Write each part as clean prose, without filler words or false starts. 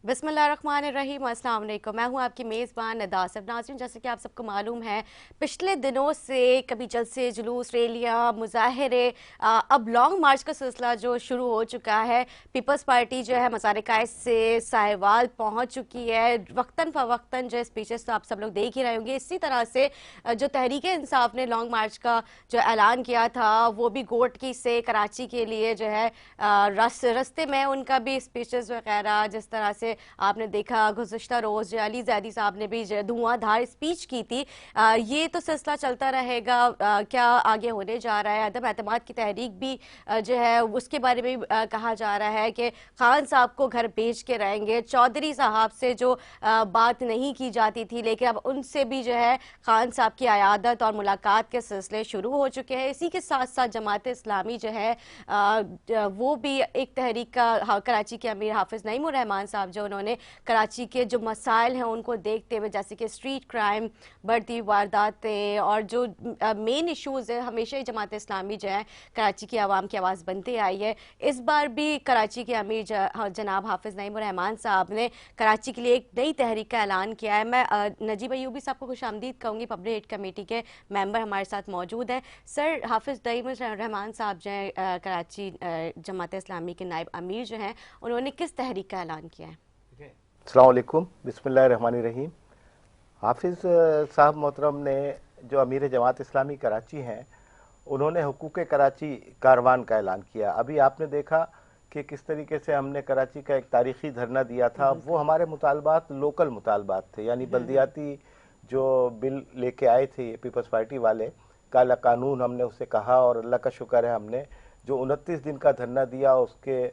बिस्मिल्लाहिर्रहमानिर्रहीम, अस्सलाम वालेकुम। मैं हूं आपकी मेज़बान नदा आसिफ। नाज़रीन, जैसे कि आप सबको मालूम है, पिछले दिनों से कभी जलसे जुलूस, रैलियां, मुजाहरे, अब लॉन्ग मार्च का सिलसिला जो शुरू हो चुका है। पीपल्स पार्टी जो है मज़ार-ए-कायद से साहिवाल पहुंच चुकी है। वक्तन फ़वक्तन जो स्पीचेस तो आप सब लोग देख ही रहे होंगे। इसी तरह से जो तहरीक-ए-इंसाफ ने लॉन्ग मार्च का जो ऐलान किया था, वो भी गोटकी से कराची के लिए जो है रास्ते में उनका भी स्पीचेस वगैरह, जिस तरह से आपने देखा गुज़िश्ता रोज़ अली ज़ैदी साहब ने भी धुआंधार स्पीच की थी। ये तो सिलसिला चलता रहेगा। क्या आगे होने जा रहा है? अदम एतमाद की तहरीक भी जो है उसके बारे में कहा जा रहा है कि खान साहब को घर भेज के रहेंगे। चौधरी साहब से जो बात नहीं की जाती थी, लेकिन अब उनसे भी जो है खान साहब की अयादत और मुलाकात के सिलसिले शुरू हो चुके हैं। इसी के साथ साथ जमात इस्लामी जो है वो भी एक तहरीक का, कराची के अमीर हाफिज़ नईमुर रहमान साहब जो उन्होंने कराची के जो मसाइल हैं उनको देखते हुए, जैसे कि स्ट्रीट क्राइम, बढ़ती वारदातें और जो मेन इश्यूज़ है, हमेशा ही जमात इस्लामी जो है कराची की आवाम की आवाज़ बनते आई है। इस बार भी कराची के अमीर जनाब हाफिज़ नईमुर रहमान साहब ने कराची के लिए एक नई तहरीक का ऐलान किया है। मैं नजीब अयूबी साहब को खुशामदीद कहूँगी, पब्लिक एड कमेटी के मेंबर हमारे साथ मौजूद हैं। सर, हाफिज़ नईमुर रहमान साहब जो है कराची जमात इस्लामी के नायब अमीर जो हैं, उन्होंने किस तहरीक का ऐलान किया है? अस्सलाम वालेकुम, बिस्मिल्लाहिर्रहमानिर्रहीम। हाफिज़ साहब मोहतरम ने, जो अमीर जमात इस्लामी कराची हैं, उन्होंने हुकूक कराची कारवान का ऐलान किया। अभी आपने देखा कि किस तरीके से हमने कराची का एक तारीखी धरना दिया था। वो हमारे मुतालबात लोकल मुतालबात थे, यानी बल्दियाती जो बिल लेके आए थे पीपल्स पार्टी वाले, काला कानून हमने उसे कहा, और अल्लाह का शुक्र है हमने जो 29 दिन का धरना दिया उसके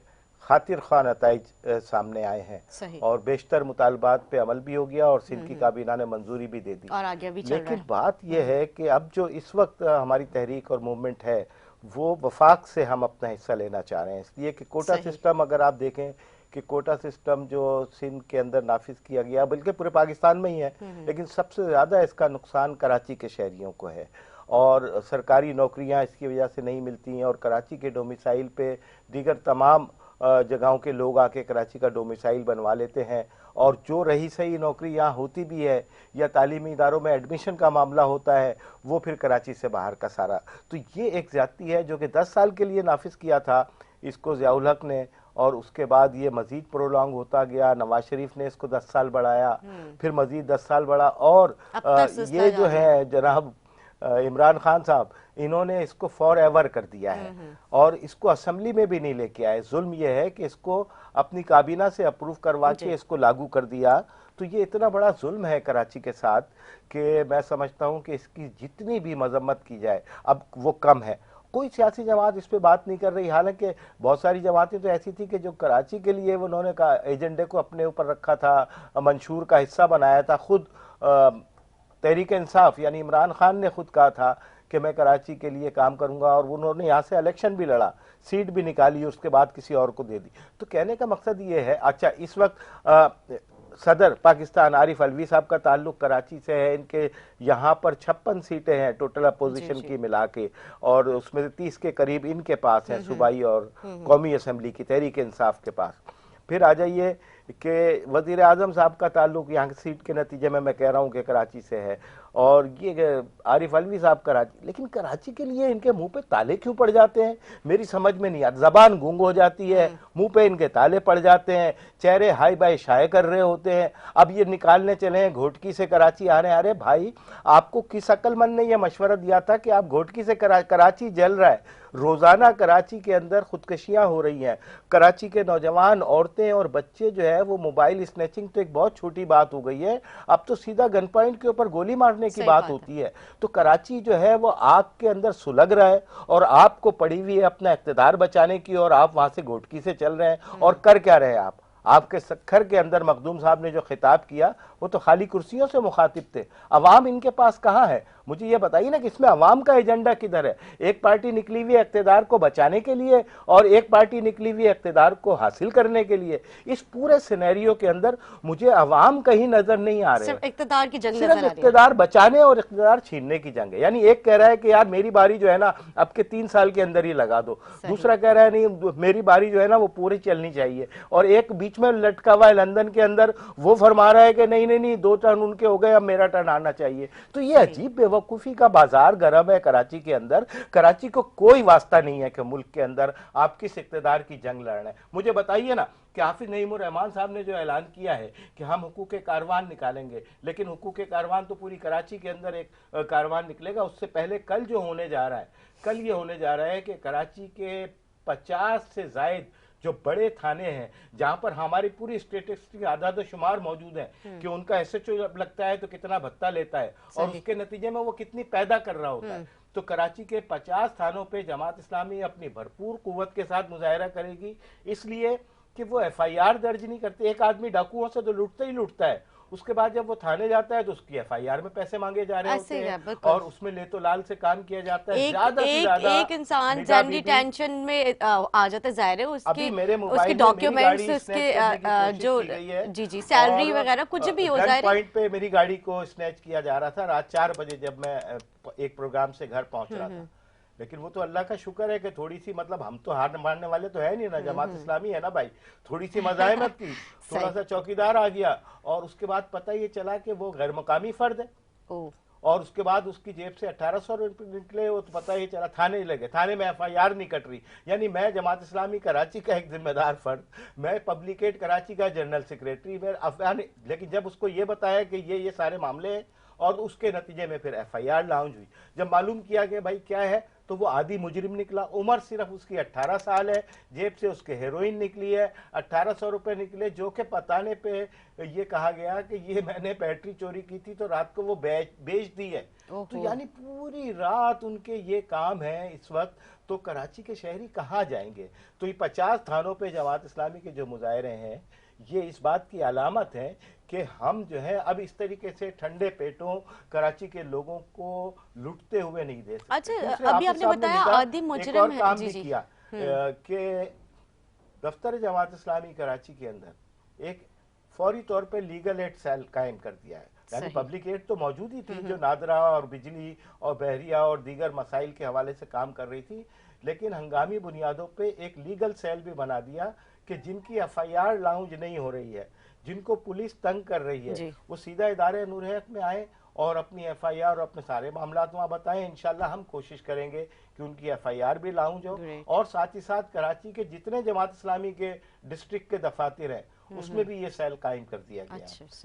खातिर खान नताइज सामने आए हैं, सही। और बेशतर मुतालबात पे अमल भी हो गया और सिंध की काबीना ने मंजूरी भी दे दी। और आगे भी चल रहा लेकिन है। बात यह है कि अब जो इस वक्त हमारी तहरीक और मूवमेंट है, वो वफाक से हम अपना हिस्सा लेना चाह रहे हैं, इसलिए कि कोटा सही। सिस्टम, अगर आप देखें कि कोटा सिस्टम जो सिंध के अंदर नाफिज किया गया, बल्कि पूरे पाकिस्तान में ही है, लेकिन सबसे ज़्यादा इसका नुकसान कराची के शहरियों को है, और सरकारी नौकरियां इसकी वजह से नहीं मिलती हैं, और कराची के डोमिसाइल पे दीगर तमाम जगहों के लोग आके कराची का डोमिसाइल बनवा लेते हैं, और जो रही सही नौकरी यहाँ होती भी है या तालीमी इदारों में एडमिशन का मामला होता है, वो फिर कराची से बाहर का सारा। तो ये एक ज्यादती है जो कि 10 साल के लिए नाफिज किया था इसको ज़ियाउल हक ने, और उसके बाद ये मजीद प्रोलॉन्ग होता गया। नवाज शरीफ ने इसको 10 साल बढ़ाया, फिर मजीद 10 साल बढ़ा, और अब तक सिलसिला ये जो जारी है। है जनाब इमरान खान साहब, इन्होंने इसको फॉर एवर कर दिया है, और इसको असेंबली में भी नहीं लेके आए। जुल्म यह है कि इसको अपनी काबीना से अप्रूव करवा के इसको लागू कर दिया। तो ये इतना बड़ा जुल्म है कराची के साथ कि मैं समझता हूं कि इसकी जितनी भी मजम्मत की जाए अब वो कम है। कोई सियासी जमात इस पे बात नहीं कर रही, हालांकि बहुत सारी जमातें तो ऐसी थी कि जो कराची के लिए उन्होंने का एजेंडे को अपने ऊपर रखा था, मंशूर का हिस्सा बनाया था। खुद तहरीक इंसाफ यानी इमरान खान ने खुद कहा था कि मैं कराची के लिए काम करूंगा, और उन्होंने यहाँ से इलेक्शन भी लड़ा, सीट भी निकाली, उसके बाद किसी और को दे दी। तो कहने का मकसद ये है, अच्छा इस वक्त सदर पाकिस्तान आरिफ अलवी साहब का ताल्लुक कराची से है। इनके यहाँ पर 56 सीटें हैं टोटल अपोजिशन की मिला के, और उसमें से 30 के करीब इनके पास हैं, सूबाई और कौमी असम्बली की, तहरीक इंसाफ के पास। फिर आ जाइए कि वजीर आजम साहब का ताल्लुक यहाँ की सीट के नतीजे में मैं कह रहा हूँ कि कराची से है, और ये आरिफ अलवी साहब कराची। लेकिन कराची के लिए इनके मुंह पे ताले क्यों पड़ जाते हैं, मेरी समझ में नहीं आता। जबान गूंग हो जाती है, मुंह पे इनके ताले पड़ जाते हैं, चेहरे हाई बाई शाये कर रहे होते हैं। अब ये निकालने चले हैं घोटकी से कराची आ रहे हैं। अरे भाई, आपको किस अक्लमंद ने यह मशवरा दिया था कि आप घोटकी से कराची जल रहा है? रोजाना कराची के अंदर खुदकशियां हो रही हैं। कराची के नौजवान, औरतें और बच्चे जो है वो मोबाइल स्नैचिंग तो एक बहुत छोटी बात हो गई है, अब तो सीधा गन पॉइंट के ऊपर गोली मारने की बात होती है। तो कराची जो है वो आग के अंदर सुलग रहा है, और आपको पड़ी हुई है अपना इख्तिदार बचाने की, और आप वहां से घोटकी से चल रहे हैं। और कर क्या रहे हैं आप? आपके सखर के अंदर मखदूम साहब ने जो खिताब किया वो तो खाली कुर्सियों से मुखातिब थे। अवाम इनके पास कहाँ है? मुझे ये बताइए ना कि इसमें अवाम का एजेंडा किधर है? एक पार्टी निकली हुई है इक़्तिदार को बचाने के लिए और एक पार्टी निकली हुई है इक़्तिदार को हासिल करने के लिए। इस पूरे सिनेरियो के अंदर मुझे अवाम कहीं नजर नहीं आ रहे। सिर्फ इक़्तिदार की जंग सिर्फ नजर आ रही है। इक़्तिदार बचाने और इक़्तिदार छीनने की जंग है। यानी एक कह रहा है कि यार मेरी बारी जो है ना अब के 3 साल के अंदर ही लगा दो, दूसरा कह रहा है नहीं मेरी बारी जो है ना वो पूरी चलनी चाहिए, और एक बीच में लटका हुआ है लंदन के अंदर, वो फरमा रहा है कि नहीं नहीं नहीं 2 टर्न उनके हो गए, अब मेरा टर्न आना चाहिए। तो ये अजीब बेवकूफी का बाजार गर्म है कराची के अंदर। कराची को कोई वास्ता नहीं है कि मुल्क के अंदर आप किस इक़्तिदार की जंग लड़ रहे हैं। मुझे बताइए ना कि हाफिज नईमुर रहमान साहब ने जो ऐलान किया है कि हम हुकूक कारवान निकालेंगे, लेकिन हुकूक कारवान तो पूरी कराची के अंदर एक कारवान निकलेगा। उससे पहले कल जो होने जा रहा है, कल ये होने जा रहा है कि कराची के 50 से जायद जो बड़े थाने हैं जहां पर हमारी पूरी स्टेटिस्टिक आदाद शुमार मौजूद है कि उनका एसएचओ जब लगता है तो कितना भत्ता लेता है और उसके नतीजे में वो कितनी पैदा कर रहा होता है। तो कराची के 50 थानों पे जमात इस्लामी अपनी भरपूर कुव्वत के साथ मुजाहिरा करेगी, इसलिए कि वो एफआईआर दर्ज नहीं करते। एक आदमी डाकुओं से तो लूटता ही लूटता है, उसके बाद जब वो थाने जाता है तो उसकी एफआईआर में पैसे मांगे जा रहे होते हैं और उसमें ले तो लाल से काम किया जाता है। ज्यादा से ज्यादा एक इंसान जर्नी टेंशन में आ जाता है, जाहिर है उसके डॉक्यूमेंट्स, उसके जो जी जी सैलरी वगैरह कुछ भी हो जाए। पॉइंट पे मेरी गाड़ी को स्नैच किया जा रहा था रात 4 बजे जब मैं एक प्रोग्राम से घर पहुंच रहा था। लेकिन वो तो अल्लाह का शुक्र है कि थोड़ी सी, मतलब हम तो हार मारने वाले तो है नहीं ना, जमात इस्लामी है ना भाई, थोड़ी सी मज़ाहमत की, थोड़ा सा चौकीदार आ गया और उसके बाद पता ये चला कि वो गैर मुकामी फर्द है और उसके बाद उसकी जेब से 1800 रुपये निकले। वो तो पता ही चला थाने लगे, थाने में एफआईआर नहीं कट रही। यानी मैं जमात इस्लामी कराची का एक जिम्मेदार फर्द, मैं पब्लिकेट कराची का जनरल सेक्रेटरी, लेकिन जब उसको ये बताया कि ये सारे मामले हैं और उसके नतीजे में फिर एफआईआर लॉन्च हुई, जब मालूम किया कि भाई क्या है तो वो आदि मुजरिम निकला। उम्र सिर्फ उसकी 18 साल है, जेब से उसके हेरोइन निकली है, 1800 रुपए निकले, जो कि बताने पे ये कहा गया कि ये मैंने बैटरी चोरी की थी तो रात को वो बेच दी है। तो यानी पूरी रात उनके ये काम है इस वक्त। तो कराची के शहरी कहाँ जाएंगे? तो ये 50 थानों पे जमात इस्लामी के जो मुजाहरे हैं ये इस बात की अलामत है कि हम जो है अब इस तरीके से ठंडे पेटों कराची के लोगों को लुटते हुए नहीं दे सकते। अच्छा, अभी आपने बताया आदि मुजरिम है, काम भी किया कि दफ्तर जमात इस्लामी कराची के अंदर एक फौरी तौर पे लीगल एड सेल कायम कर दिया है। यानी पब्लिक एड तो मौजूद ही थी जो नादरा और बिजली और बहरिया और दीगर मसाइल के हवाले से काम कर रही थी, लेकिन हंगामी बुनियादों पे एक लीगल सेल भी बना दिया कि जिनकी एफआईआर लाउंज नहीं हो रही है, जिनको पुलिस तंग कर रही है, वो सीधा इदारे नूर हक में आए और अपनी एफआईआर और अपने सारे मामला वहाँ बताएं। इंशाल्लाह हम कोशिश करेंगे कि उनकी एफआईआर भी लाउंज हो और साथ ही साथ कराची के जितने जमात इस्लामी के डिस्ट्रिक्ट के दफातर हैं उसमें भी ये सेल कायम कर दिया गया।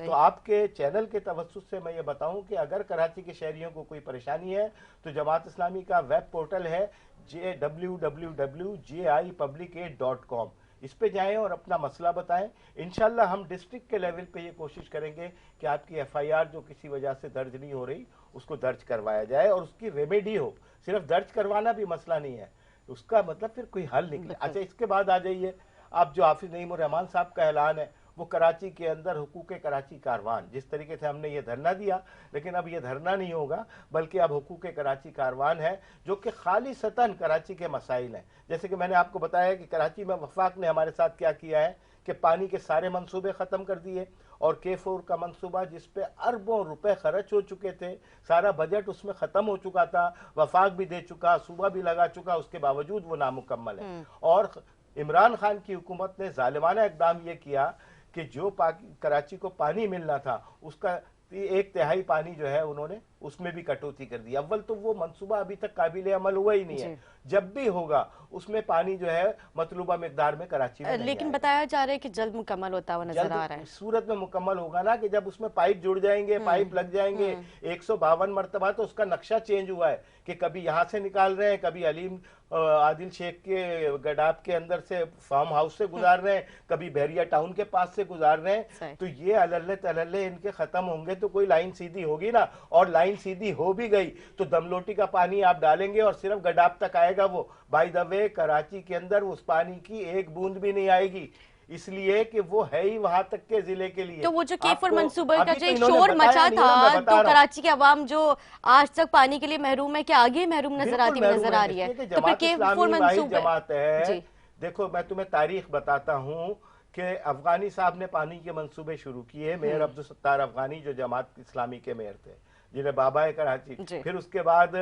तो आपके चैनल के तवज्जुह से मैं ये बताऊं कि अगर कराची के शहरियों को कोई परेशानी है तो जमात इस्लामी का वेब पोर्टल है www.jipublicaid.com, इस पे जाएं और अपना मसला बताएं। इंशाल्लाह हम डिस्ट्रिक्ट के लेवल पे ये कोशिश करेंगे कि आपकी एफआईआर जो किसी वजह से दर्ज नहीं हो रही उसको दर्ज करवाया जाए और उसकी रेमेडी हो। सिर्फ दर्ज करवाना भी मसला नहीं है, उसका मतलब फिर कोई हल निकले। अच्छा, इसके बाद आ जाइए अब जो हाफिज नईमुर रहमान साहब का ऐलान है वो कराची के अंदर हुकूक कराची कारवान, जिस तरीके से हमने ये धरना दिया, लेकिन अब ये धरना नहीं होगा बल्कि अब हुकूक कराची कारवान है जो कि खाली सतन कराची के मसाइल हैं। जैसे कि मैंने आपको बताया कि कराची में वफाक ने हमारे साथ क्या किया है कि पानी के सारे मंसूबे ख़त्म कर दिए और K4 का मंसूबा जिस पे अरबों रुपए खर्च हो चुके थे, सारा बजट उसमें ख़त्म हो चुका था, वफाक भी दे चुका, सूबा भी लगा चुका, उसके बावजूद वो नामुकम्मल है। और इमरान खान की हुकूमत ने जालिमाना इकदाम ये किया कि जो कराची को पानी मिलना था उसका 1/3 पानी जो है उन्होंने उसमें भी कटौती कर दी। अव्वल तो वो मंसूबा अभी तक काबिल अमल हुआ ही नहीं है, जब भी होगा उसमें पानी जो है मतलूबा मिकदार में कराची में लेकिन बताया जा रहा है कि जल्द मुकम्मल होता हुआ नजर आ रहा है। सूरत में मुकम्मल होगा ना कि जब उसमें पाइप जुड़ जाएंगे, पाइप लग जाएंगे। 152 मरतबा तो उसका नक्शा चेंज हुआ है कि कभी यहाँ से निकाल रहे हैं, कभी अलीम आदिल शेख के गडाब के अंदर से फार्म हाउस से गुजार रहे हैं, कभी बहरिया टाउन के पास से गुजार रहे हैं। तो ये अल्ले तल्ले इनके खत्म होंगे तो कोई लाइन सीधी होगी ना, और लाइन सीधी हो भी गई तो दमलोटी का पानी आप डालेंगे और सिर्फ गडाब तक आएगा वो। बाय द वे कराची के अंदर उस पानी की एक बूंद भी नहीं आएगी। इसलिए कि वो है ही वहां तक के जिले के लिए। तो वो जो K4 आपको मंसूबे का अभी जो तो एक इन्होंने शोर बताया मचा नहीं ना, मैं था, बता तो रहा हूं। कराची की आवाम जो आज तक पानी के लिए महरूम है, क्या आगे महरूम नजर बिल्कुल आती हुई महरूम नजर आ रही है? इसलिए कि तो फिर जमात K4 इस्लामी वाहिद मंसूबे। जमात है। जी देखो मैं तुम्हें तारीख बताता हूं कि अफगानी साहब ने पानी के मंसूबे शुरू किए, मेयर अब्दुल सत्तार अफगानी जो जमात इस्लामी के मेयर थे, जिन्हें बाबा कराची। जी फिर उसके बाद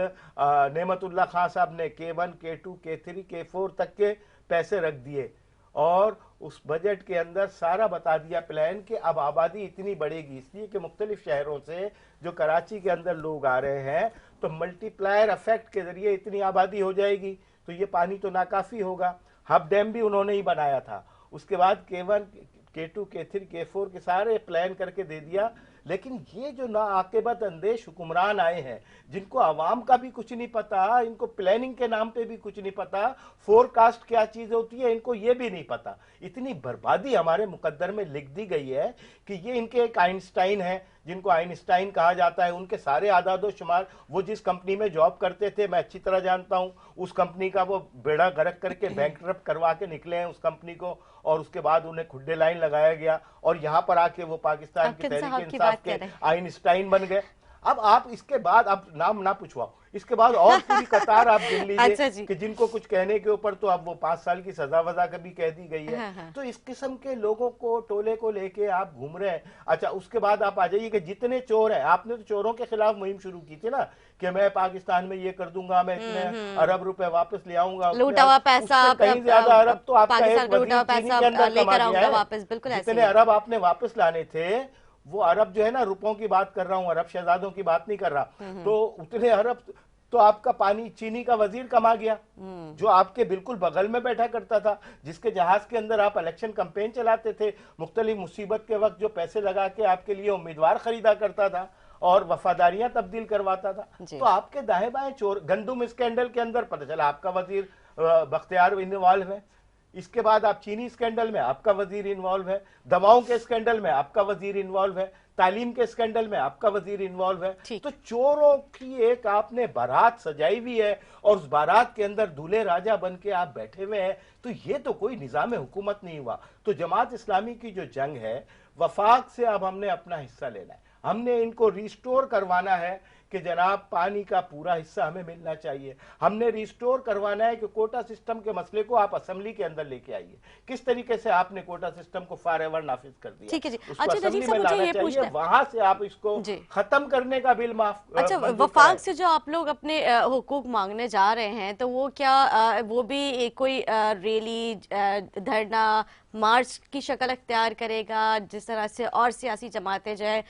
नेमतुल्लाह खान साहब ने K1 K2 K3 K4 तक के पैसे रख दिए और उस बजट के अंदर सारा बता दिया प्लान कि अब आबादी इतनी बढ़ेगी, इसलिए कि मुख्तलिफ शहरों से जो कराची के अंदर लोग आ रहे हैं तो मल्टीप्लायर इफेक्ट के जरिए इतनी आबादी हो जाएगी, तो ये पानी तो नाकाफी होगा। हब डैम भी उन्होंने ही बनाया था। उसके बाद K1 K2 K3 K4 के सारे प्लान करके दे दिया। लेकिन ये जो ना आकेबत अंदेश हुक्मरान आए हैं, जिनको आवाम का भी कुछ नहीं पता, इनको प्लानिंग के नाम पे भी कुछ नहीं पता, फोरकास्ट क्या चीज होती है इनको ये भी नहीं पता। इतनी बर्बादी हमारे मुकद्दर में लिख दी गई है कि ये इनके एक आइंस्टाइन है, जिनको आइंस्टाइन कहा जाता है, उनके सारे आदादो शुमार, वो जिस कंपनी में जॉब करते थे मैं अच्छी तरह जानता हूं, उस कंपनी का वो बेड़ा गर्क करके बैंकरप्ट करवा के निकले हैं उस कंपनी को, और उसके बाद उन्हें खुड्डे लाइन लगाया गया और यहां पर आके वो पाकिस्तान की तहरीक इंसाफ के आइंस्टाइन बन गए। अब आप इसके बाद, अब नाम ना पूछवाओ, इसके बाद और पूरी कतार आप गिन लीजिए अच्छा जी। कि जिनको कुछ कहने के ऊपर तो अब वो 5 साल की सजा वजा कभी कह दी गई है। हाँ। तो इस किस्म के लोगों को, टोले को लेके आप घूम रहे हैं। अच्छा उसके बाद आप आ जाइए कि जितने चोर हैं, आपने तो चोरों के खिलाफ मुहिम शुरू की थी ना कि मैं पाकिस्तान में ये कर दूंगा, मैं इतने अरब रुपए वापस ले आऊंगा, लूटा हुआ पैसा, कहीं ज्यादा अरब तो आपका पाकिस्तान एक का लूटा हुआ वजीर चीनी पैसा के अंदर लेकर कमा आऊंगा दिया है। वापस, बिल्कुल ऐसे जितने ही है। अरब आपने वापस लाने थे, वो अरब जो है ना, रुपयों की बात कर रहा हूं, अरब शहजादों की बात नहीं कर रहा, तो उतने अरब तो आपका पानी चीनी का वजीर कमा गया, जो आपके बिल्कुल बगल में बैठा करता था, जिसके जहाज के अंदर आप इलेक्शन कैंपेन चलाते थे, मुख्तलिफ मुसीबत के वक्त जो पैसे लगा के आपके लिए उम्मीदवार खरीदा करता था और वफादारियां तब्दील करवाता था। तो आपके दाएं बाएं चोर, गंदुम स्कैंडल के अंदर पता चला आपका वजीर बख्तियार इन्वॉल्व है, इसके बाद आप चीनी स्कैंडल में आपका वजीर इन्वॉल्व है, दवाओं के स्कैंडल में आपका वजीर इन्वॉल्व है, तालीम के स्कैंडल में आपका वजीर इन्वॉल्व है। तो चोरों की एक आपने बारात सजाई हुई है और उस बारात के अंदर दूल्हे राजा बन के आप बैठे हुए हैं। तो ये तो कोई निजाम हुकूमत नहीं हुआ। तो जमात इस्लामी की जो जंग है, वफाक से अब हमने अपना हिस्सा लेना है, हमने इनको रिस्टोर करवाना है कि जनाब पानी का पूरा हिस्सा हमें मिलना चाहिए। हमने रिस्टोर करवाना है कि कोटा सिस्टम के मसले को आप असेंबली के अंदर लेके आइए। किस तरीके से आपने कोटा सिस्टम को फॉरएवर नाफिज कर दिया, ठीक है जी। उसको अच्छा असेंबली नजीब में साहब, मुझे लाना ये चाहिए, पूछना है, वहां से आप इसको खत्म करने का बिल माफ अच्छा वफाक से जो आप लोग अपने हुकूक मांगने जा रहे हैं, तो वो क्या वो भी कोई रैली, धरना, मार्च की शक्ल अख्तियार करेगा, जिस तरह से और सियासी जमातें जो है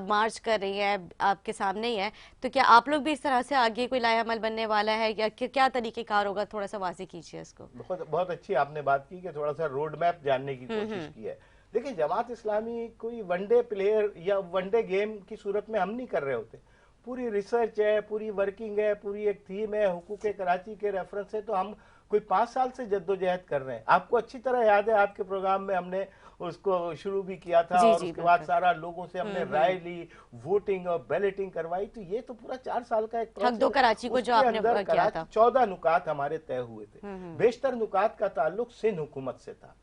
मार्च कर रही हैं आपके सामने ही है, तो क्या आप लोग भी इस तरह से आगे कोई लायामल बनने वाला है या क्या तरीक़ेकार होगा? थोड़ा सा वाज़ेह कीजिए इसको। बहुत बहुत अच्छी आपने बात की कि थोड़ा सा रोड मैप जानने की कोशिश की है। देखिए जमात इस्लामी कोई वनडे प्लेयर या वनडे गेम की सूरत में हम नहीं कर रहे होते, पूरी रिसर्च है, पूरी वर्किंग है, पूरी एक थीम है, हुकूक कराची के रेफरेंस से तो हम कोई 5 साल से जद्दोजहद कर रहे हैं। आपको अच्छी तरह याद है, आपके प्रोग्राम में हमने उसको शुरू भी किया था और उसके बाद सारा लोगों से हमने राय ली, वोटिंग और बैलेटिंग करवाई। तो ये तो पूरा 4 साल का एक हक दो कराची को जो आपने किया था, 14 नुकात हमारे तय हुए थे। बेशतर नुकात का ताल्लुक सिंध हुकूमत से था,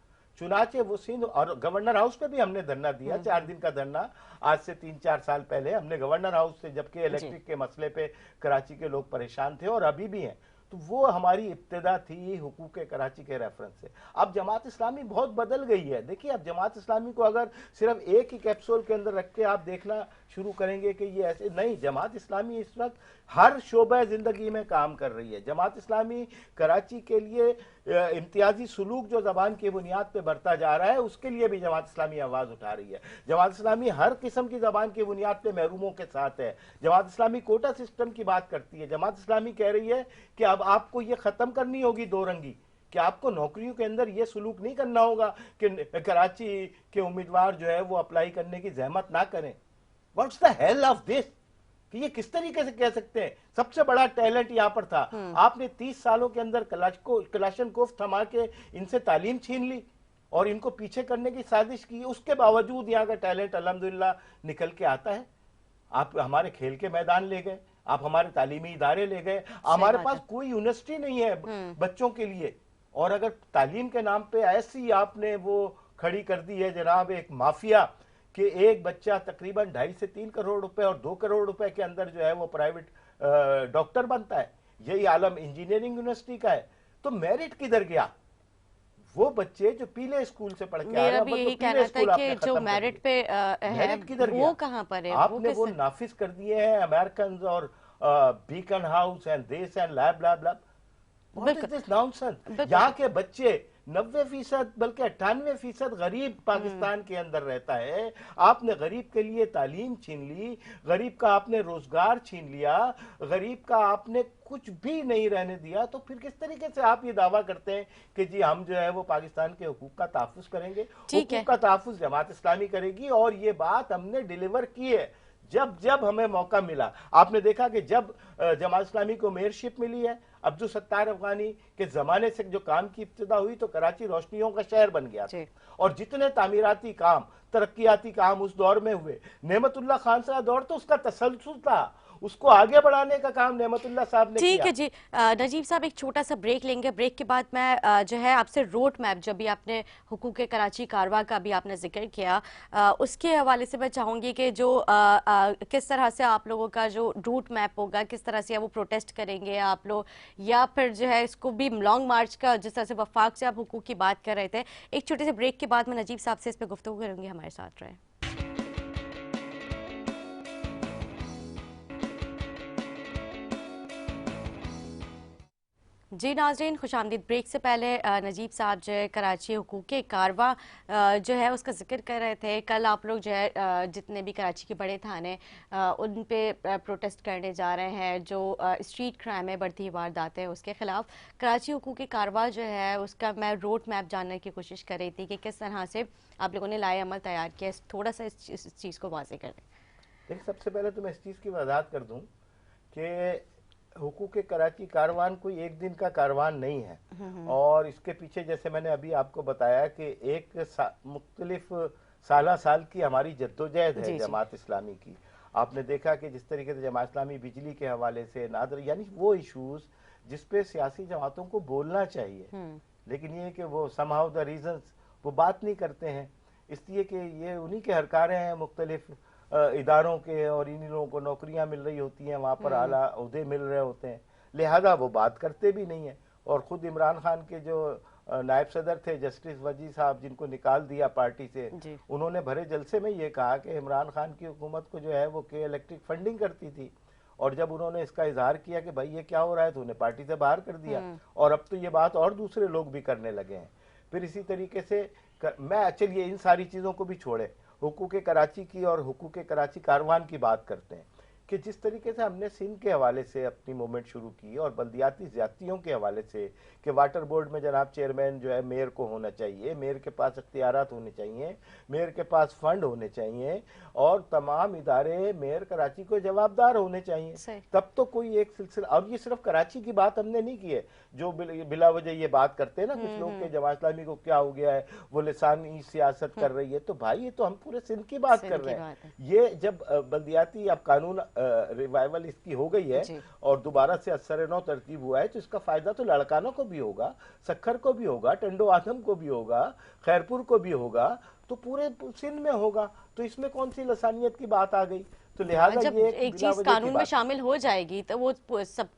चुनाचे वो सिंध और गवर्नर हाउस पे भी हमने धरना दिया, 4 दिन का धरना। आज से 3-4 साल पहले हमने गवर्नर हाउस से, जबकि इलेक्ट्रिक के मसले पे कराची के लोग परेशान थे और अभी भी हैं, तो वो हमारी इब्तिदा थी हुकूक कराची के रेफरेंस से। अब जमात इस्लामी बहुत बदल गई है। देखिए अब जमात इस्लामी को अगर सिर्फ एक ही कैप्सूल के अंदर रख के आप देखना शुरू करेंगे कि ये ऐसे नहीं, जमात इस्लामी इस वक्त हर शोबे जिंदगी में काम कर रही है। जमात इस्लामी कराची के लिए इम्तियाजी सुलूक जो जबान की बुनियाद पे बढ़ता जा रहा है, उसके लिए भी जमात इस्लामी आवाज उठा रही है। जमात इस्लामी हर किस्म की जबान की बुनियाद पे महरूमों के साथ है। जमात इस्लामी कोटा सिस्टम की बात करती है। जमात इस्लामी कह रही है कि अब आपको ये खत्म करनी होगी दो रंगी, कि आपको नौकरियों के अंदर ये सुलूक नहीं करना होगा कि कराची के उम्मीदवार जो है वो अप्लाई करने की जहमत ना करें। What's the hell of this, कि ये किस तरीके से कह सकते हैं? सबसे बड़ा टैलेंट यहां पर था, आपने 30 सालों के अंदर कलाशनकोफ थमा के इनसे तालीम छीन ली और इनको पीछे करने की साजिश की। उसके बावजूद यहाँ का टैलेंट अल्हम्दुलिल्लाह निकल के आता है। आप हमारे खेल के मैदान ले गए, आप हमारे तालीमी इदारे ले गए, हमारे पास कोई यूनिवर्सिटी नहीं है बच्चों के लिए। और अगर तालीम के नाम पे ऐसी आपने वो खड़ी कर दी है जनाब एक माफिया कि एक बच्चा तकरीबन 2.5 से 3 करोड़ रुपए और 2 करोड़ रुपए के अंदर जो है वो प्राइवेट डॉक्टर बनता है। यही आलम इंजीनियरिंग यूनिवर्सिटी का है। तो मेरिट किधर गया? वो बच्चे जो पीले स्कूल से पढ़ के आ रहे मेरा हैं, भी अब तो यही पीले कहना था स्कूल कि आपने जो खत्म कर मेरिट दिए। पे है मेरिट किधर वो गया? कहाँ पर है, आपने वो नाफिज कर दिए हैं अमेरिकन और beacon house and this and lab lab lab. What is this nonsense? यहाँ के बच्चे 90% बल्कि 98% गरीब पाकिस्तान के अंदर रहता है। आपने गरीब के लिए तालीम छीन ली, गरीब का आपने रोजगार छीन लिया, गरीब का आपने कुछ भी नहीं रहने दिया। तो फिर किस तरीके से आप ये दावा करते हैं कि जी हम जो है वो पाकिस्तान के हुकूक का तहफ्फुज करेंगे? हुकूक का तहफ्फुज जमात इस्लामी करेगी और ये बात हमने डिलीवर की है जब जब हमें मौका मिला। आपने देखा कि जब जमात इस्लामी को मेयरशिप मिली है अब्दुल सत्तार अफगानी के जमाने से जो काम की इब्तिदा हुई तो कराची रोशनियों का शहर बन गया था। और जितने तामीराती काम, तरक्याती काम उस दौर में हुए, नेमतुल्लाह खान साहब दौर तो उसका तसलसल था, उसको आगे बढ़ाने का काम नेमतुल्लाह साहब ने किया। ठीक है जी। नजीब साहब एक छोटा सा ब्रेक लेंगे। ब्रेक के बाद मैं जो है आपसे रोड मैप, जब भी आपने हुकूक कराची कारवा का भी आपने जिक्र किया, उसके हवाले से मैं चाहूँगी कि जो किस तरह से आप लोगों का जो रूट मैप होगा, किस तरह से वो प्रोटेस्ट करेंगे आप लोग, या फिर जो है इसको भी लॉन्ग मार्च का, जिस तरह से वफाक से आप हुकूक की बात कर रहे थे। एक छोटे से ब्रेक के बाद मैं नजीब साहब से इस पर गुफ्तगू करूँगी। हमारे साथ रहे। जी नाज़रीन, खुशामदीद। ब्रेक से पहले नजीब साहब जो है कराची हुकूक कारवा जो है उसका जिक्र कर रहे थे। कल आप लोग जो है जितने भी कराची के बड़े थाने उन पे प्रोटेस्ट करने जा रहे हैं, जो स्ट्रीट क्राइम है, बढ़ती वारदातें हैं, उसके खिलाफ। कराची हुकूक कारवा जो है उसका मैं रोड मैप जानने की कोशिश कर रही थी कि किस तरह से आप लोगों ने लाए अमल तैयार किया। थोड़ा सा इस चीज़ को वाज़ेह कर दें। देखिए, सबसे पहले तो मैं इस चीज़ की वजाहत कर दूं कि हुकूक कराची कारवान कोई एक दिन का कारवान नहीं है। और इसके पीछे जैसे मैंने अभी आपको बताया कि एक मुख्तलिफ साल की हमारी जद्दोजहद है जमात इस्लामी की। आपने देखा कि जिस तरीके से जमात इस्लामी बिजली के हवाले से नादर, यानी वो इशूज जिसपे सियासी जमातों को बोलना चाहिए, लेकिन ये कि वो समहाउ द रीजंस वो बात नहीं करते हैं, इसलिए कि ये उन्हीं के हरकारे हैं मुख्तलिफ इदारों के, और इन्हीं लोगों को नौकरियां मिल रही होती हैं, वहाँ पर आला ओहदे मिल रहे होते हैं, लिहाजा वो बात करते भी नहीं है। और ख़ुद इमरान खान के जो नायब सदर थे जस्टिस वजी साहब, जिनको निकाल दिया पार्टी से, उन्होंने भरे जलसे में ये कहा कि इमरान खान की हुकूमत को जो है वो के इलेक्ट्रिक फंडिंग करती थी। और जब उन्होंने इसका इजहार किया कि भाई ये क्या हो रहा है, तो उन्हें पार्टी से बाहर कर दिया। और अब तो ये बात और दूसरे लोग भी करने लगे हैं। फिर इसी तरीके से मैं, चलिए इन सारी चीज़ों को भी छोड़े, हुकूक कराची की और हुकूक कराची कारवान की बात करते हैं कि जिस तरीके से हमने सिंध के हवाले से अपनी मूवमेंट शुरू की और बल्दियाती ज़्यादतियों के हवाले से कि वाटर बोर्ड में जनाब चेयरमैन जो है मेयर को होना चाहिए, मेयर के पास इख्तियारात होने चाहिए, मेयर के पास फंड होने चाहिए, और तमाम इदारे मेयर कराची को जवाबदार होने चाहिए, तब तो कोई एक सिलसिला। और ये सिर्फ कराची की बात हमने नहीं की है, जो बिला वजह ये बात करते हैं ना कुछ लोग के जमात इस्लामी को क्या हो गया है, वो लिसानी सियासत कर रही है। तो भाई ये तो हम पूरे सिंध की बात कर रहे हैं। ये जब बल्दियाती अब कानून रिवाइवल इसकी हो गई है और दोबारा से असर नौ तरतीब हुआ है, तो इसका फायदा तो लड़कानों को भी होगा, सखर को भी होगा, टंडो आदम को भी होगा, खैरपुर को भी होगा, तो पूरे सिंध में होगा। तो इसमें कौन सी लसानियत की बात आ गई? तो लिहाजा जब ये एक चीज कानून में शामिल हो जाएगी तो वो सब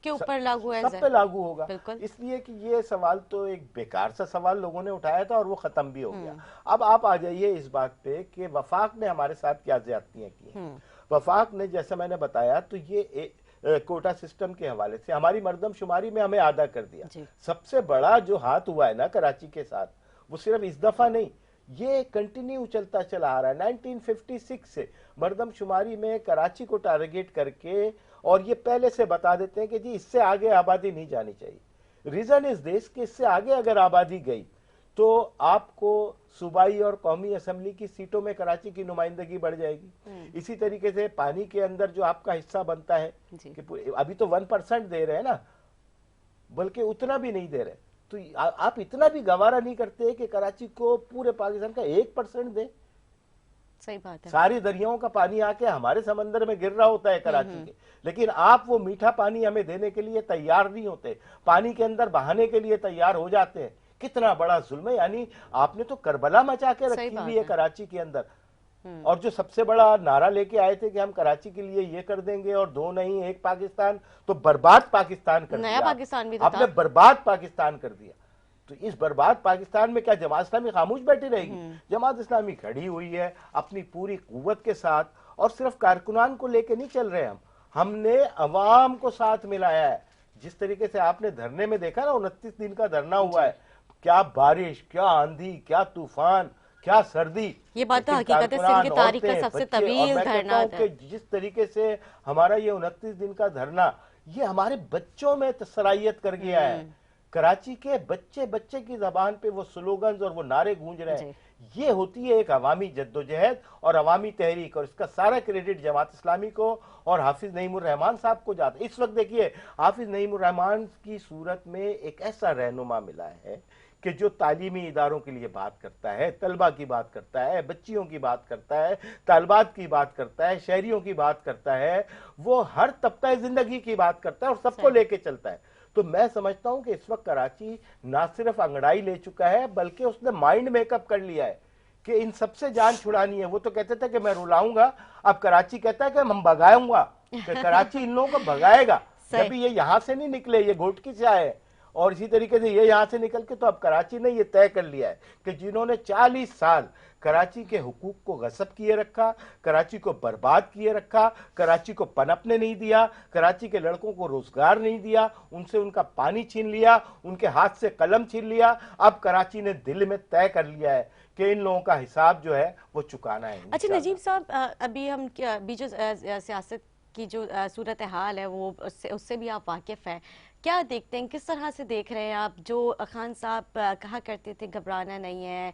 के ऊपर लागू है, सब पे लागू होगा। इसलिए कि ये सवाल तो एक बेकार सा सवाल लोगों ने उठाया था और वो खत्म भी हो गया। अब आप आ जाइए इस बात पे कि वफाक ने हमारे साथ क्या ज्यादतियां की। वफाक ने, जैसा मैंने बताया, तो ये कोटा सिस्टम के हवाले से हमारी मर्दमशुमारी में हमें आधा कर दिया। सबसे बड़ा जो हाथ हुआ है ना कराची के साथ, वो सिर्फ इस दफा नहीं, ये कंटिन्यू चलता चला आ रहा है 1956 से मर्दमशुमारी में कराची को टारगेट करके। और ये पहले से बता देते हैं कि जी इससे आगे आबादी नहीं जानी चाहिए। रीजन इज दिस कि इससे आगे अगर आबादी गई तो आपको सूबाई और कौमी असेंबली की सीटों में कराची की नुमाइंदगी बढ़ जाएगी। इसी तरीके से पानी के अंदर जो आपका हिस्सा बनता है कि अभी तो 1% दे रहे हैं ना, बल्कि उतना भी नहीं दे रहे, तो आप इतना भी गवारा नहीं करते कि कराची को पूरे पाकिस्तान का 1% दे। सही बात है। सारी दरियाओं का पानी आके हमारे समंदर में गिर रहा होता है कराची के, लेकिन आप वो मीठा पानी हमें देने के लिए तैयार नहीं होते, पानी के अंदर बहाने के लिए तैयार हो जाते हैं कितना बड़ा जुल्म है। यानी आपने तो करबला मचा के सही रखी बात हुई है है। कराची के अंदर। और जो सबसे बड़ा नारा लेके आए थे कि हम कराची के लिए ये कर देंगे और दो नहीं एक पाकिस्तान, तो बर्बाद पाकिस्तान कर नया दिया पाकिस्तान भी तो आपने, था। बर्बाद पाकिस्तान कर दिया। तो इस बर्बाद पाकिस्तान में क्या जमात इस्लामी खामोश बैठी रहेगी? जमात इस्लामी खड़ी हुई है अपनी पूरी कुव्वत के साथ, और सिर्फ कारकुनान को लेके नहीं चल रहे हमने अवाम को साथ मिलाया है। जिस तरीके से आपने धरने में देखा ना, 29 दिन का धरना हुआ है, क्या बारिश, क्या आंधी, क्या तूफान, क्या सर्दी, ये बात तो लेकिन हकीकत है, सिंध की कारकुनान, तारीख का औरतें, सबसे बच्चे, और तवील मैं कहता धरना हूं था। कि जिस तरीके से हमारा ये 29 दिन का धरना ये हमारे बच्चों में सराहियत कर गया है। कराची के बच्चे बच्चे की जबान पे वो स्लोगन्स और वो नारे गूंज रहे हैं। ये होती है एक अवामी जद्दोजहद और अवामी तहरीक, और इसका सारा क्रेडिट जमात इस्लामी को और हाफिज नईमुर रहमान साहब को जाता है। इस वक्त देखिए हाफिज नईमुर रहमान की सूरत में एक ऐसा रहनुमा मिला है कि जो तालीमी इदारों के लिए बात करता है, तलबा की बात करता है, बच्चियों की बात करता है, तालबात की बात करता है, शहरियों की बात करता है, वो हर तबका जिंदगी की बात करता है और सबको लेके चलता है। तो मैं समझता हूं कि इस वक्त कराची ना सिर्फ अंगड़ाई ले चुका है, बल्कि उसने माइंड मेकअप कर लिया है कि इन सबसे जान छुड़ानी है। वो तो कहते थे कि मैं रुलाऊंगा, अब कराची कहता है कि हम भगाऊंगा, कि कराची इन लोगों को भगाएगा। जब ये यहां से नहीं निकले, ये घोटकी से आए, और इसी तरीके से ये यहां से निकल के, तो अब कराची ने ये तय कर लिया है कि जिन्होंने 40 साल कराची के हुकूक को गसब किए रखा, कराची को बर्बाद किए रखा, कराची को पनपने नहीं दिया, कराची के लड़कों को रोजगार नहीं दिया, उनसे उनका पानी छीन लिया, उनके हाथ से कलम छीन लिया, अब कराची ने दिल में तय कर लिया है कि इन लोगों का हिसाब जो है वो चुकाना है। अच्छा नजीब साहब, अभी हम अभी जो सियासत की जो सूरत हाल है वो उससे भी आप वाकिफ हैं, क्या देखते हैं, किस तरह से देख रहे हैं आप? जो खान साहब कहा करते थे घबराना नहीं है,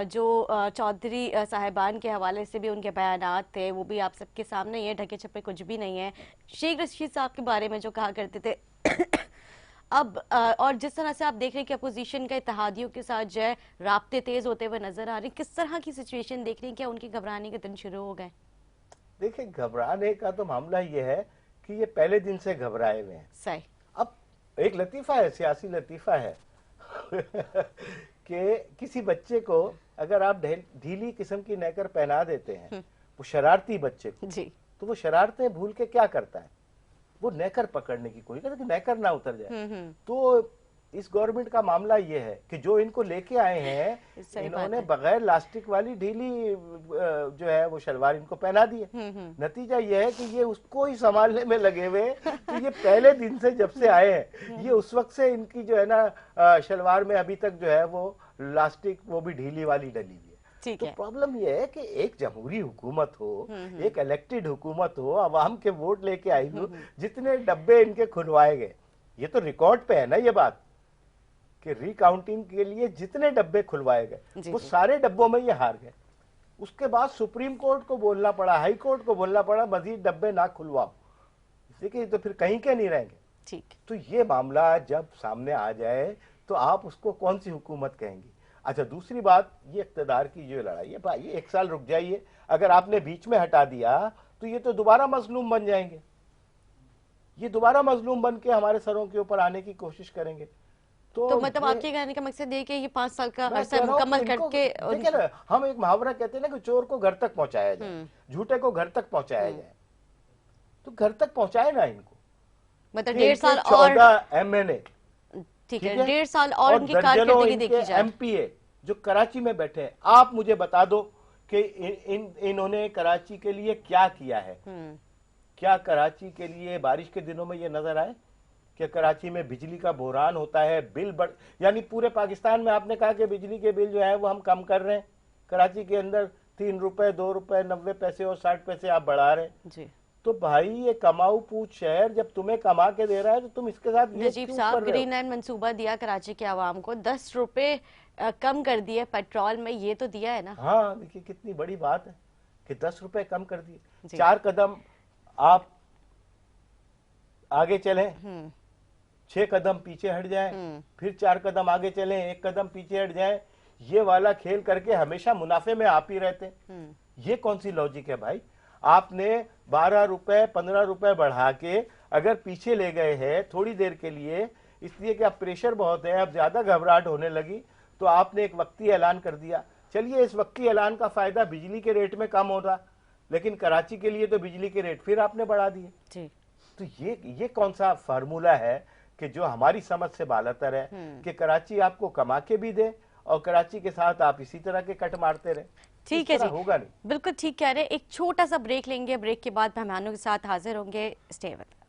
जो चौधरी साहिबान के हवाले से भी उनके बयानात थे वो भी आप सबके सामने ही है, ढके छपे कुछ भी नहीं है। शेख रशीद साहब के बारे में जो कहा करते थे अब और जिस तरह से आप देख रहे हैं कि अपोजिशन का इत्तेहादियों के साथ जो है राब्ते तेज होते हुए नजर आ रहे हैं, किस तरह की सिचुएशन देख रही हैं? क्या उनके घबराने के दिन शुरू हो गए? देखिए घबराने का तो मामला ये है कि ये पहले दिन से घबराए हुए हैं। सही। अब एक लतीफा है, सियासी लतीफा है कि किसी बच्चे को अगर आप ढीली किस्म की नेकर पहना देते हैं, वो शरारती बच्चे को जी, तो वो शरारतें भूल के क्या करता है, वो नेकर पकड़ने की कोशिश करता है कि नेकर ना उतर जाए। तो इस गवर्नमेंट का मामला ये है कि जो इनको लेके आए हैं इन्होंने बगैर लास्टिक वाली ढीली जो है वो शलवार इनको पहना दी है। नतीजा ये है कि ये उसको ही संभालने में लगे हुए। तो ये पहले दिन से जब से आए हैं, ये उस वक्त से इनकी जो है ना शलवार में अभी तक जो है वो लास्टिक वो भी ढीली वाली डली हुई है। तो प्रॉब्लम यह है कि एक जमहूरी हुकूमत हो, एक इलेक्टेड हुकूमत हो, अवाम के वोट लेके आई हो, जितने डब्बे इनके खुलवाए गए, ये तो रिकॉर्ड पे है ना ये बात कि रिकाउंटिंग के लिए जितने डब्बे खुलवाए गए वो सारे डब्बों में ये हार गए। उसके बाद सुप्रीम कोर्ट को बोलना पड़ा, हाई कोर्ट को बोलना पड़ा मजीद डब्बे ना खुलवाओ, इसलिए तो फिर कहीं के नहीं रहेंगे। ठीक। तो ये मामला जब सामने आ जाए तो आप उसको कौन सी हुकूमत कहेंगे? अच्छा दूसरी बात, ये इख्तिदार की जो लड़ाई है भाई, 1 साल रुक जाइए, अगर आपने बीच में हटा दिया तो ये तो दोबारा मजलूम बन जाएंगे, ये दोबारा मजलूम बन के हमारे सरों के ऊपर आने की कोशिश करेंगे। तो मतलब आपके कहने का मकसद ये कि ये 5 साल का अरसा मुकम्मल करके, देखिए ना, हम एक मुहावरा कहते हैं ना कि चोर को घर तक पहुंचाया जाए, झूठे को घर तक पहुंचाया जाए, तो घर तक पहुंचाए ना इनको। मतलब 1.5 साल और 14 MNA, ठीक है, 1.5 साल और उनकी कारकर्दगी देखी जाए। MPA जो कराची में बैठे हैं, आप मुझे बता दो कि इन्होंने कराची के लिए क्या किया है? क्या कराची के लिए बारिश के दिनों में ये नजर आए कि कराची में बिजली का बहरान होता है, बिल बढ़, यानी पूरे पाकिस्तान में आपने कहा कि बिजली के बिल जो है वो हम कम कर रहे हैं, कराची के अंदर 3 रुपए 2 रुपए 90 पैसे और 60 पैसे आप बढ़ा रहे हैं जी। तो भाई ये कमाऊ पूछ शहर जब तुम्हें कमा के दे रहा है तो तुम इसके साथ ये नजीब साहब ग्रीन लाइन मंसूबा दिया कराची के आवाम को, 10 रुपए कम कर दिए पेट्रोल में, ये तो दिया है ना। हाँ देखिए कितनी बड़ी बात है कि 10 रुपए कम कर दिए। 4 कदम आप आगे चले, 6 कदम पीछे हट जाए, फिर 4 कदम आगे चले, 1 कदम पीछे हट जाए, ये वाला खेल करके हमेशा मुनाफे में आप ही रहते। ये कौन सी लॉजिक है भाई? आपने 12 रुपए 15 रुपए बढ़ा के अगर पीछे ले गए हैं थोड़ी देर के लिए, इसलिए कि अब प्रेशर बहुत है, अब ज्यादा घबराहट होने लगी, तो आपने एक वक्ती ऐलान कर दिया। चलिए, इस वक्ती ऐलान का फायदा बिजली के रेट में कम होता, लेकिन कराची के लिए तो बिजली के रेट फिर आपने बढ़ा दिए। जी। तो ये कौन सा फार्मूला है कि जो हमारी समझ से बालातर है कि कराची आपको कमा के भी दे और कराची के साथ आप इसी तरह के कट मारते रहे? ठीक है जी, होगा नहीं। बिल्कुल ठीक कह रहे हैं। एक छोटा सा ब्रेक लेंगे, ब्रेक के बाद मेहमानों के साथ हाजिर होंगे। स्टे विद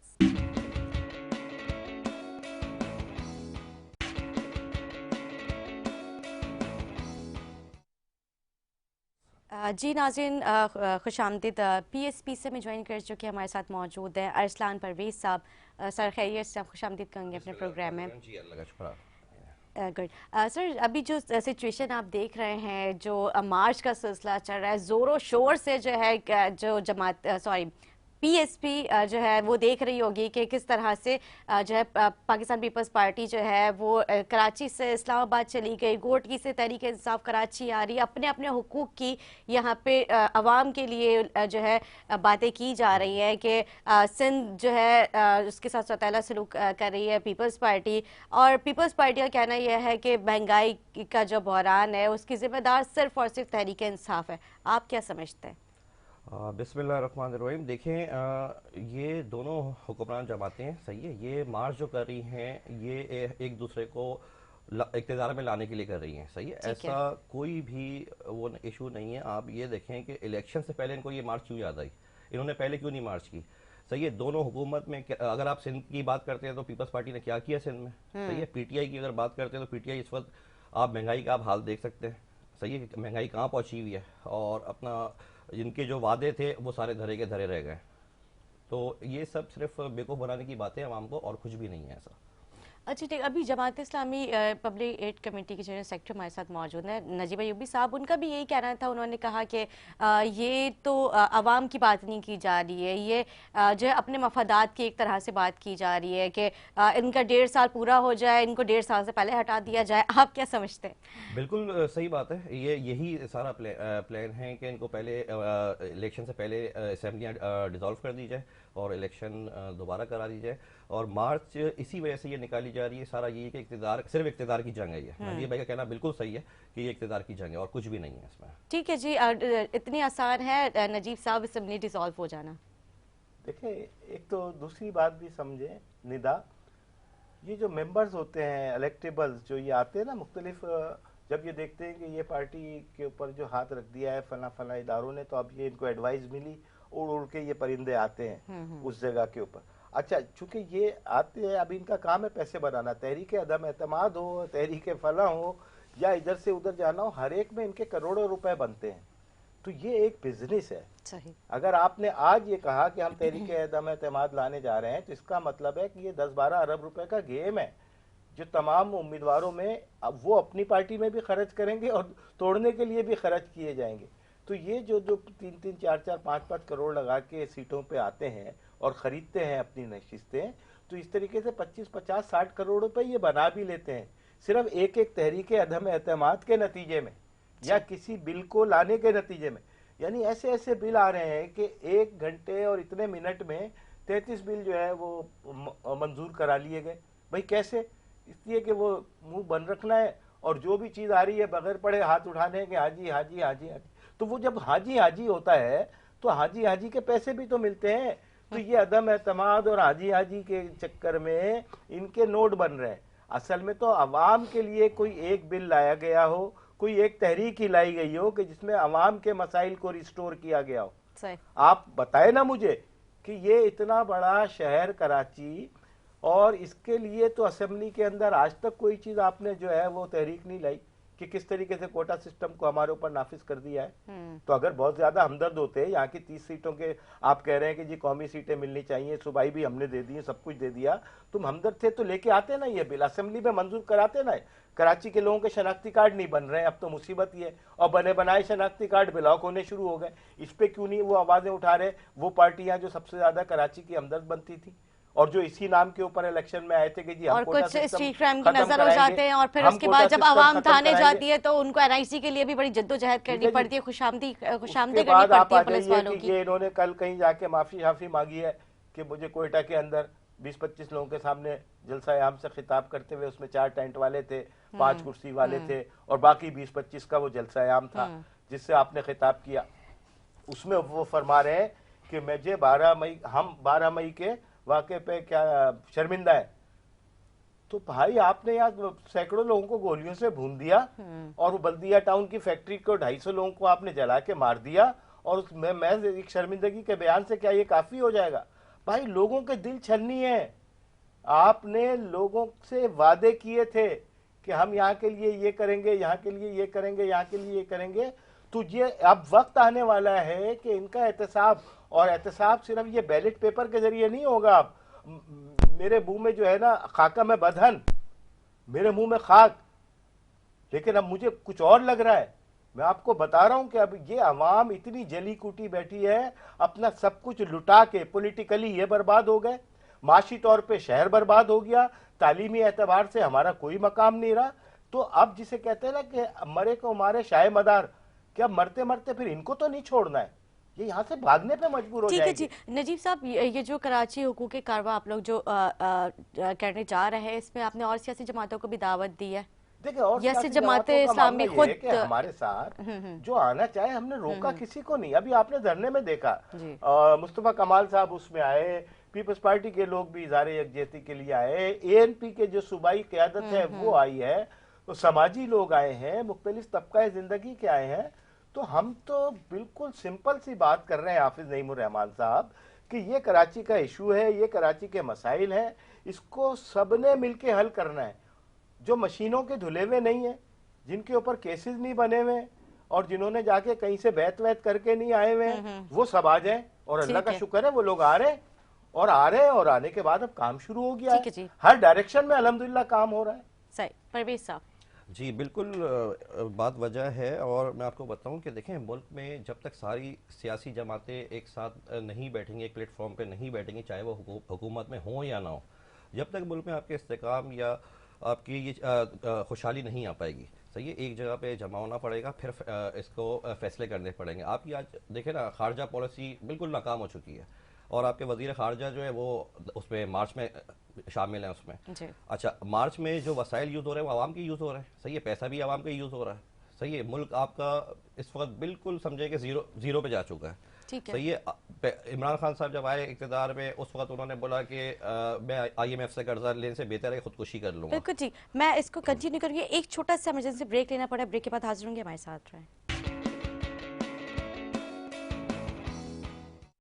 जी नाज़रीन, खुशामदीद। PSP से में ज्वाइन कर चुके हमारे साथ मौजूद हैं अरसलान परवेज साहब। सर खैरियत से, खुशामदीद करेंगे अपने प्रोग्राम में। जी, अल्लाह का शुक्र। गुड। सर, अभी जो सिचुएशन आप देख रहे हैं, जो मार्च का सिलसिला चल रहा है ज़ोरों शोर से, जो है जो जमात सॉरी PSP जो है वो देख रही होगी कि किस तरह से जो है पाकिस्तान पीपल्स पार्टी जो है वो कराची से इस्लामाबाद चली गई, गोट की से तहरीक इंसाफ कराची आ रही है, अपने अपने हुकूक की यहाँ पे अवाम के लिए जो है बातें की जा रही हैं कि सिंध जो है उसके साथ सौतेला सलूक कर रही है पीपल्स पार्टी। और पीपल्स पार्टी का कहना यह है कि महंगाई का जो बहरान है उसकी जिम्मेदार सिर्फ और सिर्फ तहरीक इंसाफ है। आप क्या समझते हैं? बिस्मिल्लाहिर्रहमानिर्रहीम। देखें, ये दोनों हुक्मरान जमातें सही है, ये मार्च जो कर रही हैं ये एक दूसरे को इक़्तिदार में लाने के लिए कर रही हैं, सही है। ऐसा कोई भी वो इशू नहीं है। आप ये देखें कि इलेक्शन से पहले इनको ये मार्च क्यों याद आई, इन्होंने पहले क्यों नहीं मार्च की? सही है, दोनों हुकूमत में अगर आप सिंध की बात करते हैं तो पीपल्स पार्टी ने क्या किया सिंध में, सही है। PTI की अगर बात करते हैं तो PTI इस वक्त आप महंगाई का आप हाल देख सकते हैं, सही है, महंगाई कहाँ पहुंची हुई है, और अपना जिनके जो वादे थे वो सारे धरे के धरे रह गए। तो ये सब सिर्फ बेवकूफ़ बनाने की बातें आवाम को, और कुछ भी नहीं है ऐसा। अच्छा ठीक। अभी Jamaat Islami public add committee के जनरल सेक्रेटरी हमारे साथ मौजूद हैं नजीब अयूबी साहब, उनका भी यही कहना था। उन्होंने कहा कि ये तो अवाम की बात नहीं की जा रही है, ये जो है अपने मफादात की एक तरह से बात की जा रही है कि इनका 1.5 साल पूरा हो जाए, इनको 1.5 साल से पहले हटा दिया जाए। आप क्या समझते हैं? बिल्कुल सही बात है। यही सारा प्लान है कि इनको पहले इलेक्शन से पहले असेंबलियाँ डिसॉल्व कर दी जाए और इलेक्शन दोबारा करा दी जाए। और मार्च इसी वजह से ये निकाली जा रही है। सारा ये कि इक़्तिदार, सिर्फ इक़्तिदार की जंग है ये। नजीब भाई का कहना बिल्कुल सही है कि ये इक़्तिदार की जंग है और कुछ भी नहीं है इसमें। ठीक है जी। इतनी आसान है नजीब साहब असेंबली डिसॉल्व हो जाना? देखिए, एक तो दूसरी बात भी समझे निदा, ये जो मेंबर्स होते हैं इलेक्टेबल्स जो ये आते हैं ना मुख्तलिफ, जब ये देखते हैं कि ये पार्टी के ऊपर जो हाथ रख दिया है फला फला इदारों ने, तो अब ये इनको एडवाइस मिली, उड़ उड़ के ये परिंदे आते हैं उस जगह के ऊपर। अच्छा, चूंकि ये आते हैं, अब इनका काम है पैसे बनाना, तहरीक अदम एतमाद हो, तहरीक फला हो, या इधर से उधर जाना हो, हर एक में इनके करोड़ों रुपए बनते हैं। तो ये एक बिजनेस है। सही। अगर आपने आज ये कहा कि हम तहरीक अदम एतमाद लाने जा रहे हैं, तो इसका मतलब है कि ये 10-12 अरब रुपए का गेम है जो तमाम उम्मीदवारों में अब वो अपनी पार्टी में भी खर्च करेंगे और तोड़ने के लिए भी खर्च किए जाएंगे। तो ये जो 3-3, 4-4, 5-5 करोड़ लगा के सीटों पे आते हैं और खरीदते हैं अपनी नशिस्तें, तो इस तरीके से 25, 50, 60 करोड़ रुपए ये बना भी लेते हैं सिर्फ एक एक तहरीक अदम एतमाद के नतीजे में या किसी बिल को लाने के नतीजे में। यानी ऐसे ऐसे बिल आ रहे हैं कि 1 घंटे और इतने मिनट में 33 बिल जो है वो मंजूर करा लिए गए। भाई कैसे? इसलिए कि वो मुंह बंद रखना है और जो भी चीज आ रही है बगैर पढ़े हाथ उठाने के हाजी हाजी हाजी हाजी। तो वो जब हाजी हाजी होता है तो हाजी हाजी के पैसे भी तो मिलते हैं। तो ये अदम एतमाद और हाजी हाजी के चक्कर में इनके नोट बन रहे हैं। असल में तो अवाम के लिए कोई एक बिल लाया गया हो, कोई एक तहरीक ही लाई गई हो कि जिसमें अवाम के मसाइल को रिस्टोर किया गया हो। आप बताए ना मुझे कि ये इतना बड़ा शहर कराची, और इसके लिए तो असेंबली के अंदर आज तक कोई चीज आपने जो है वो तहरीक नहीं लाई कि किस तरीके से कोटा सिस्टम को हमारे ऊपर नाफिज कर दिया है। तो अगर बहुत ज्यादा हमदर्द होते हैं, यहाँ की 30 सीटों के आप कह रहे हैं कि जी कौमी सीटें मिलनी चाहिए, सूबाई भी हमने दे दी, सब कुछ दे दिया, तुम हमदर्द थे तो लेके आते ना ये बिल, असेंबली में मंजूर कराते ना। कराची के लोगों के शनाख्ती कार्ड नहीं बन रहे हैं, अब तो मुसीबत ही है, और बने बनाए शनाख्ती कार्ड ब्लॉक होने शुरू हो गए। इस पे क्यों नहीं वो आवाजें उठा रहे वो पार्टियां जो सबसे ज्यादा कराची की हमदर्द बनती थी और जो इसी नाम के ऊपर इलेक्शन में आए थे कि जी हम और कुछ स्ट्रीट क्राइम की खत्म नजर हो जाते हैं, और फिर उसके बाद जब आवाम थाने जाती है तो उनको NIC के लिए भी बड़ी जद्दोजहद करनी पड़ती है, खुशामदी करनी पड़ती है पुलिस वालों की। ये इन्होंने कल कहीं जाके माफी शाफी मांगी है कि मुझे कोयटा के अंदर 20-25 लोगों के सामने जलसा आम से खिताब करते हुए, उसमें 4 टेंट वाले थे, 5 कुर्सी वाले थे, और बाकी 20-25 का वो जलसा आम था जिससे आपने खिताब किया। उसमें वो फरमा रहे हैं कि मुझे 12 मई, हम 12 मई के वाक़े पे क्या शर्मिंदा है। तो भाई आपने यहाँ सैकड़ों लोगों को गोलियों से भून दिया, और वो बल्दिया टाउन की फैक्ट्री को 250 लोगों को आपने जला के मार दिया, और मैं एक शर्मिंदगी के बयान से क्या ये काफी हो जाएगा? भाई लोगों के दिल छलनी है। आपने लोगों से वादे किए थे कि हम यहाँ के लिए ये करेंगे, यहाँ के लिए ये करेंगे, यहाँ के लिए ये करेंगे। तो ये अब वक्त आने वाला है कि इनका एहतसाब, और एहतसाब सिर्फ ये बैलेट पेपर के जरिए नहीं होगा। अब मेरे मुंह में जो है ना खाका में बदहन, मेरे मुंह में खाक, लेकिन अब मुझे कुछ और लग रहा है। मैं आपको बता रहा हूं कि अब ये अवाम इतनी जली कूटी बैठी है, अपना सब कुछ लुटा के पॉलिटिकली ये बर्बाद हो गए, माशी तौर पे शहर बर्बाद हो गया, तालीमी एतबार से हमारा कोई मकाम नहीं रहा। तो अब जिसे कहते हैं ना कि मरे को मारे शाहे मदार, क्या मरते मरते फिर इनको तो नहीं छोड़ना है, ये यहाँ से भागने पे मजबूर हो ठीक है जाएंगे। जी। नजीब साहब, ये जो कराची हुकूक कारवा आप लोग जो करने जा रहे हैं, इसमें आपने और सियासी जमातों को भी दावत दी है? देखिए, और या सियासी सिर्फ जमाते जमातों का इस्लामी मामला ये खुद है कि हमारे साथ जो आना चाहे, हमने रोका किसी को नहीं। अभी आपने धरने में देखा, मुस्तफा कमाल साहब उसमें आए, पीपल्स पार्टी के लोग भी इज़हार यकजहती के लिए आए, एएनपी के जो सूबाई क़यादत है वो आई है, तो समाजी लोग आए हैं, मुख्तलिफ तबका जिंदगी के आए हैं। तो हम तो बिल्कुल सिंपल सी बात कर रहे हैं हाफिज नईमुर रहमान साहब कि ये कराची का इशू है, ये कराची के मसाइल हैं, इसको सबने मिलके हल करना है। जो मशीनों के धुले हुए नहीं है, जिनके ऊपर केसेस नहीं बने हुए, और जिन्होंने जाके कहीं से बैत वैत करके नहीं आए हुए, वो सब आ जाएं। और अल्लाह का शुक्र है वो लोग आ रहे हैं, और आने के बाद अब काम शुरू हो गया है। हर डायरेक्शन में अल्हम्दुलिल्लाह काम हो रहा है। सही। परवेज साहब जी बिल्कुल, बात वजह है। और मैं आपको बताऊं कि देखें, मुल्क में जब तक सारी सियासी जमातें एक साथ नहीं बैठेंगी, एक प्लेटफॉर्म पे नहीं बैठेंगी, चाहे वो हुकूमत में हो या ना हो, जब तक मुल्क में आपके इस्तेकाम या आपकी ये खुशहाली नहीं आ पाएगी। सही है, एक जगह पे जमा होना पड़ेगा, फिर इसको फैसले करने पड़ेंगे। आपकी आज देखें ना, खारजा पॉलिसी बिल्कुल नाकाम हो चुकी है, और आपके वजीर खारजा जो है वो उसमें मार्च में शामिल है उसमें। अच्छा, मार्च में जो वसाइल यूज़ हो रहे हैं वो आवाम के यूज़ हो रहे हैं। सही है, पैसा भी आवाम का यूज़ हो रहा है। सही है, मुल्क आपका इस वक्त बिल्कुल समझे कि जीरो पे जा चुका है। सही है, इमरान खान साहब जब आए इक़्तिदार में, उस वक्त उन्होंने बोला कि मैं IMF से कर्जा लेने से बेहतर है खुदकुशी कर लूँगा। बिल्कुल जी। मैं इसको कंटिन्यू करूँगी, एक छोटा सा इमरजेंसी ब्रेक लेना पड़ा, ब्रेक के बाद हाजिर होंगे, हमारे साथ रहें।